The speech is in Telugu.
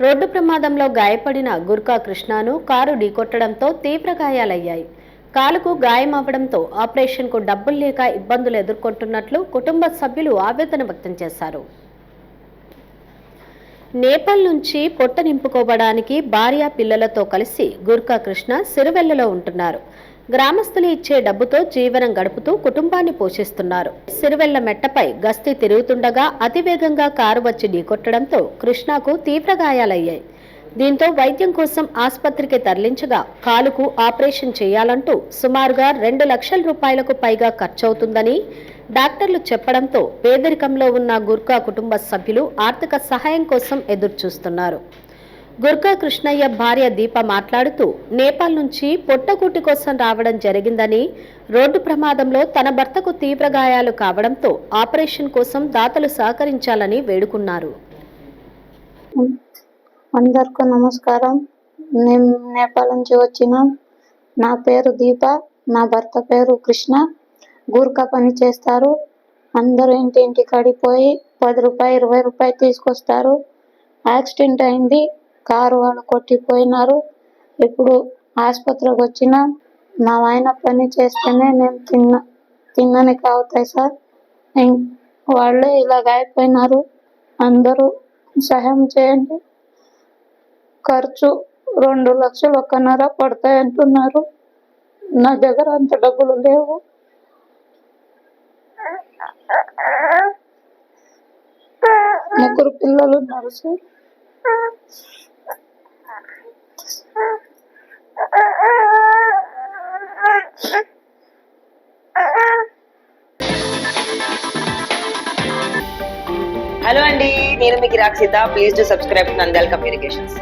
రోడ్డు ప్రమాదంలో గాయపడిన గుర్కా కృష్ణను కారు ఢీకొట్టడంతో తీవ్ర గాయాలయ్యాయి. కాలుకు గాయమవ్వడంతో ఆపరేషన్కు డబ్బులు లేక ఇబ్బందులు ఎదుర్కొంటున్నట్లు కుటుంబ సభ్యులు ఆవేదన వ్యక్తం చేశారు. నేపాల్ నుంచి పొట్ట నింపుకోవడానికి భార్య పిల్లలతో కలిసి గుర్కా కృష్ణ సిరివెల్లలో ఉంటున్నారు. గ్రామస్తులు ఇచ్చే డబ్బుతో జీవనం గడుపుతూ కుటుంబాన్ని పోషిస్తున్నారు. సిరివెల్ల మెట్టపై గస్తీ తిరుగుతుండగా అతివేగంగా కారు వచ్చి ఢీకొట్టడంతో కృష్ణకు తీవ్ర గాయాలయ్యాయి. దీంతో వైద్యం కోసం ఆసుపత్రికి తరలించగా కాలుకు ఆపరేషన్ చేయాలంటూ సుమారుగా 2 లక్షల రూపాయలకు పైగా ఖర్చవుతుందని డాక్టర్లు చెప్పడంతో పేదరికంలో ఉన్న గుర్కా కుటుంబ సభ్యులు ఆర్థిక సహాయం కోసం ఎదురుచూస్తున్నారు. గుర్కా కృష్ణయ్య భార్య దీప మాట్లాడుతూ నేపాల్ నుంచి పొట్టకూటి కోసం రావడం జరిగిందని, రోడ్డు ప్రమాదంలో తన భర్తకు తీవ్ర గాయాలు కావడంతో ఆపరేషన్ కోసం దాతలు సహకరించాలని వేడుకున్నారు. అందరికీ నమస్కారం. నేను నేపాల్ నుంచి వచ్చిన. నా పేరు దీప, నా భర్త పేరు కృష్ణ. గూర్ఖా పని చేస్తారు. అందరూ ఇంటింటి కడిపోయి 10 రూపాయలు 20 రూపాయలు తీసుకొస్తారు. యాక్సిడెంట్ అయింది, కారు వాళ్ళు కొట్టిపోయినారు. ఇప్పుడు ఆసుపత్రికి వచ్చిన. మా ఆయన పని చేస్తేనే నేను తినడానికి అవుతాయి సార్. వాళ్ళే ఇలాగ అయిపోయినారు. అందరూ సహాయం చేయండి. ఖర్చు 2 లక్షలు 1.5 పడతాయి అంటున్నారు. నా దగ్గర అంత డబ్బులు లేవు. ముగ్గురు పిల్లలు ఉన్నారు సార్. హలో అండి, నేను మీకు Rakshitha. Please to subscribe Nandyal communications.